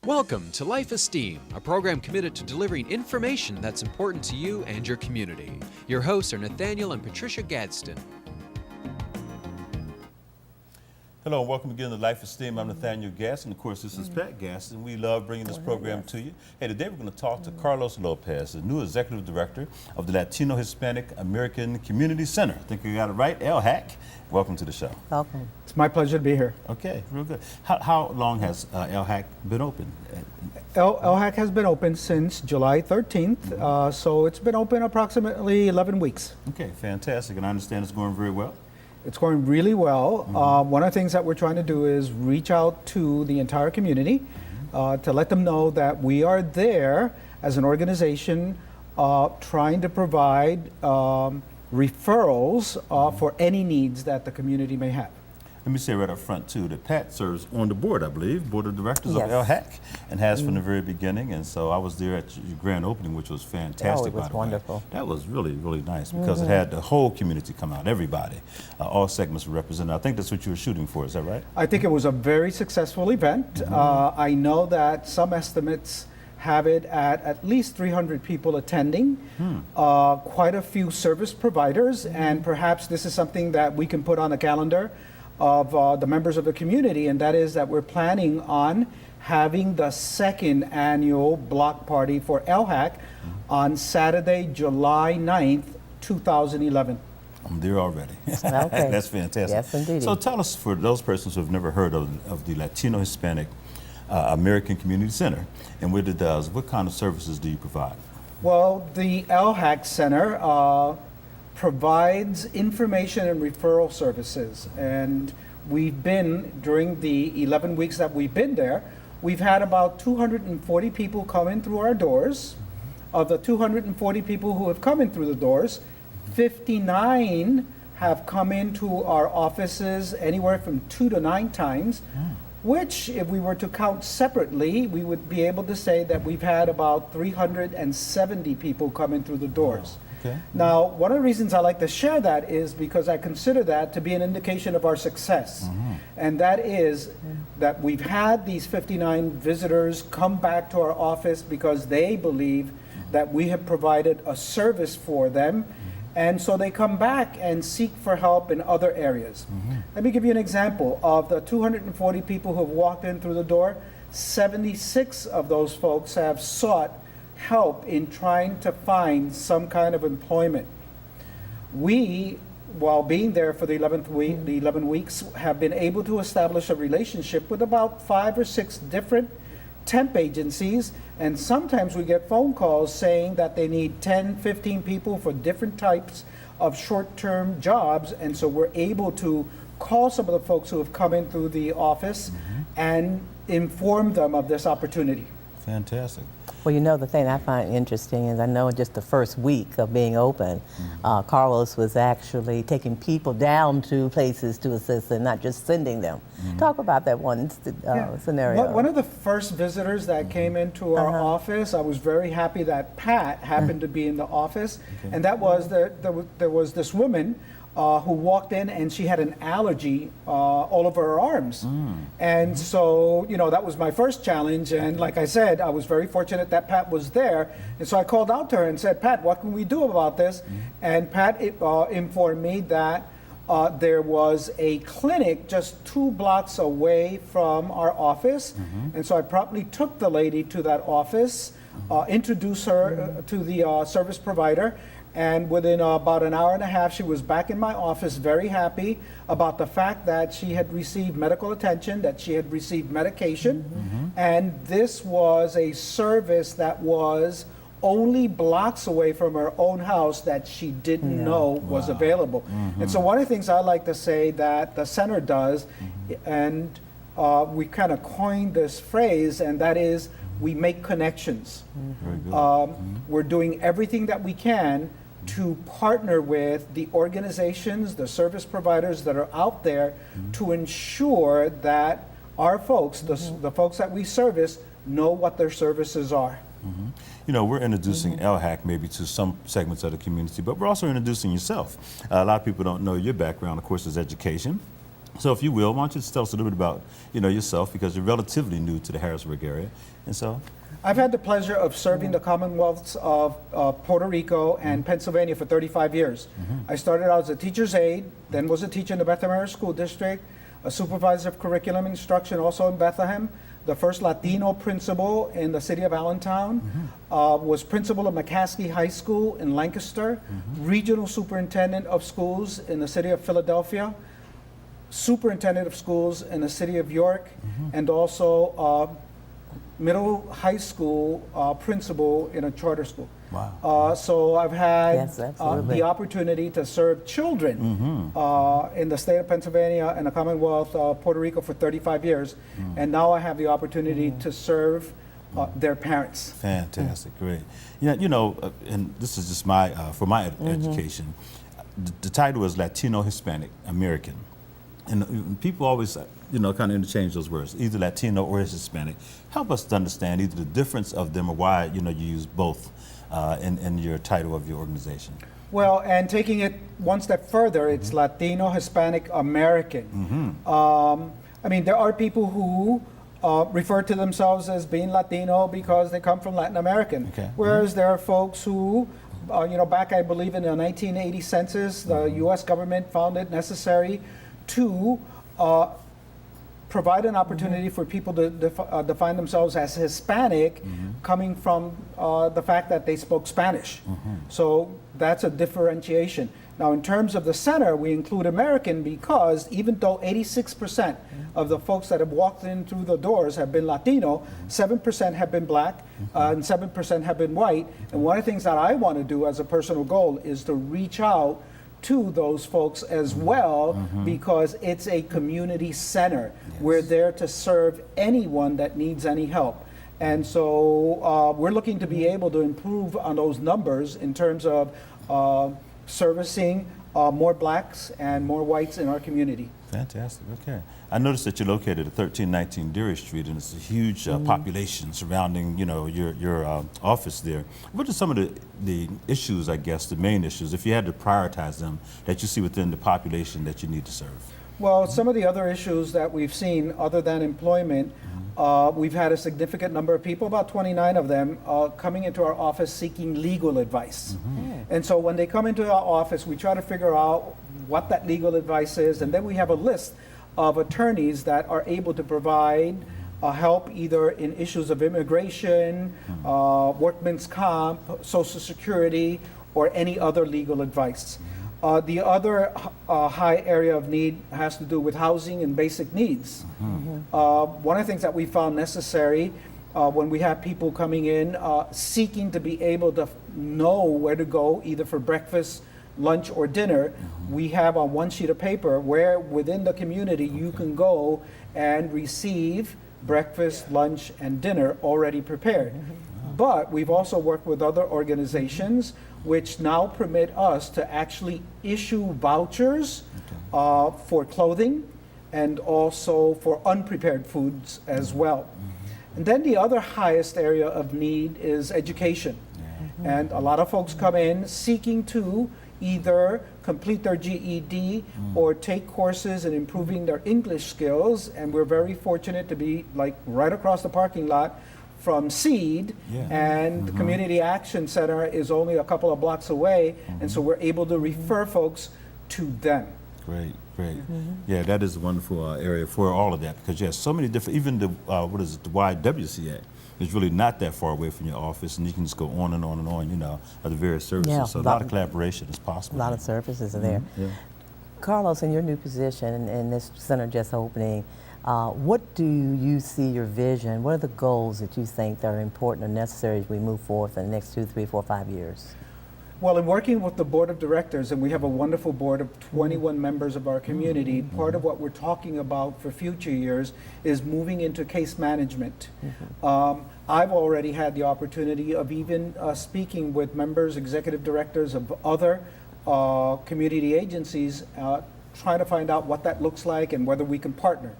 Welcome to Life Esteem, a program committed to delivering information that's important to you and your community. Your hosts are Nathaniel and Patricia Gadsden. Hello and welcome again to Life Esteem. I'm Nathaniel Gadsden. Of course, this is Pat Gadsden. We love bringing this program to you. Hey, today we're going to talk to Carlos Lopez, the new Executive Director of the Latino Hispanic American Community Center. I think you got it right, LHAC. Welcome to the show. Welcome. It's my pleasure to be here. Okay, real good. How long has LHAC been open? LHAC has been open since July 13th, so it's been open approximately 11 weeks. Okay, fantastic. And I understand it's going very well. It's going really well. One of the things that we're trying to do is reach out to the entire community to let them know that we are there as an organization trying to provide referrals for any needs that the community may have. Let me say right up front, too, that Pat serves on the board, I believe, Board of Directors Yes. of LHAC, and has from the very beginning. And so I was there at your grand opening, which was fantastic, Oh, it was by the wonderful. way. That was really, really nice because it had the whole community come out, everybody. All segments were represented. I think that's what you were shooting for, is that right? I think it was a very successful event. I know that some estimates have it at least 300 people attending, quite a few service providers, and perhaps this is something that we can put on the calendar of the members of the community, and that is that we're planning on having the second annual block party for LHAC on Saturday, July 9th, 2011. I'm there already. Okay. That's fantastic. Yes, indeed. So tell us, for those persons who have never heard of the Latino Hispanic American Community Center and what it does, what kind of services do you provide? Well, the LHAC Center provides information and referral services, and we've been, during the 11 weeks that we've been there, we've had about 240 people come in through our doors. Of the 240 people who have come in through the doors, 59 have come into our offices anywhere from 2 to 9 times, which, if we were to count separately, we would be able to say that we've had about 370 people come in through the doors. Okay. Now, one of the reasons I like to share that is because I consider that to be an indication of our success. And that is that we've had these 59 visitors come back to our office because they believe that we have provided a service for them. And so they come back and seek for help in other areas. Let me give you an example. Of the 240 people who have walked in through the door, 76 of those folks have sought help in trying to find some kind of employment. We, while being there for the 11 weeks, have been able to establish a relationship with about 5 or 6 different temp agencies, and sometimes we get phone calls saying that they need 10, 15 people for different types of short-term jobs, and so we're able to call some of the folks who have come in through the office and inform them of this opportunity. Fantastic. Well, you know, the thing I find interesting is I know just the first week of being open, Carlos was actually taking people down to places to assist and not just sending them. Talk about that one scenario. One of the first visitors that came into our office, I was very happy that Pat happened to be in the office, and that was there was this woman who walked in and she had an allergy all over her arms. And so, you know, that was my first challenge. And like I said, I was very fortunate that Pat was there. And so I called out to her and said, Pat, what can we do about this? And Pat informed me that there was a clinic just 2 blocks away from our office. And so I promptly took the lady to that office, introduced her to the service provider. And within about an hour and a half, she was back in my office, very happy about the fact that she had received medical attention, that she had received medication. And this was a service that was only blocks away from her own house that she didn't know was available. And so one of the things I like to say that the center does, and we kind of coined this phrase, and that is, we make connections. Very good. We're doing everything that we can to partner with the organizations, the service providers that are out there to ensure that our folks, the folks that we service, know what their services are. You know, we're introducing LHAC maybe to some segments of the community, but we're also introducing yourself. A lot of people don't know your background, of course, is education. So if you will, why don't you just tell us a little bit about, yourself, because you're relatively new to the Harrisburg area. And so, I've had the pleasure of serving the Commonwealths of Puerto Rico and Pennsylvania for 35 years. I started out as a teacher's aide, then was a teacher in the Bethlehem School District, a supervisor of curriculum instruction also in Bethlehem, the first Latino principal in the city of Allentown, was principal of McCaskey High School in Lancaster, regional superintendent of schools in the city of Philadelphia, superintendent of schools in the city of York, and also middle high school principal in a charter school. wow. So I've had Yes, absolutely. the opportunity to serve children in the state of Pennsylvania and the Commonwealth of Puerto Rico for 35 years, and now I have the opportunity to serve their parents. Fantastic, great. And this is just for my education. The title is Latino, Hispanic, American. And people always, kind of interchange those words, either Latino or Hispanic. Help us to understand either the difference of them or why, you use both in your title of your organization. Well, and taking it one step further, it's Latino, Hispanic, American. I mean, there are people who refer to themselves as being Latino because they come from Latin American, Okay. whereas there are folks who, back I believe in the 1980 census, the U.S. government found it necessary to provide an opportunity for people to define themselves as Hispanic, coming from the fact that they spoke Spanish. So that's a differentiation. Now, in terms of the center, we include American because even though 86% of the folks that have walked in through the doors have been Latino, 7% have been black, and 7% have been white. And one of the things that I want to do as a personal goal is to reach out to those folks as well, because it's a community center. Yes. We're there to serve anyone that needs any help. And so we're looking to be able to improve on those numbers in terms of servicing more blacks and more whites in our community. Fantastic, okay. I noticed that you're located at 1319 Deary Street, and it's a huge population surrounding, your office there. What are some of the issues, I guess, the main issues, if you had to prioritize them, that you see within the population that you need to serve? Well, some of the other issues that we've seen, other than employment, we've had a significant number of people, about 29 of them, coming into our office seeking legal advice. And so when they come into our office, we try to figure out what that legal advice is, and then we have a list of attorneys that are able to provide help either in issues of immigration, workman's comp, Social Security, or any other legal advice. The other high area of need has to do with housing and basic needs. One of the things that we found necessary when we have people coming in seeking to be able to know where to go either for breakfast, lunch, or dinner, we have on one sheet of paper where within the community you can go and receive breakfast, lunch, and dinner already prepared. But we've also worked with other organizations which now permit us to actually issue vouchers for clothing and also for unprepared foods as well. And then the other highest area of need is education. And a lot of folks come in seeking to either complete their GED or take courses in improving their English skills. And we're very fortunate to be like right across the parking lot from SEED, and the Community Action Center is only a couple of blocks away, and so we're able to refer folks to them. Great, great. Yeah, that is a wonderful area for all of that, because you have so many different, even the, the YWCA is really not that far away from your office, and you can just go on and on and on, of the various services. Yeah, so a lot of collaboration is possible. A lot of services are there. Yeah. Carlos, in your new position and this center just opening, what do you see your vision? What are the goals that you think that are important or necessary as we move forward in the next 2, 3, 4, 5 years? Well, in working with the board of directors, and we have a wonderful board of 21 members of our community, part of what we're talking about for future years is moving into case management. I've already had the opportunity of even speaking with members, executive directors of other community agencies, trying to find out what that looks like and whether we can partner.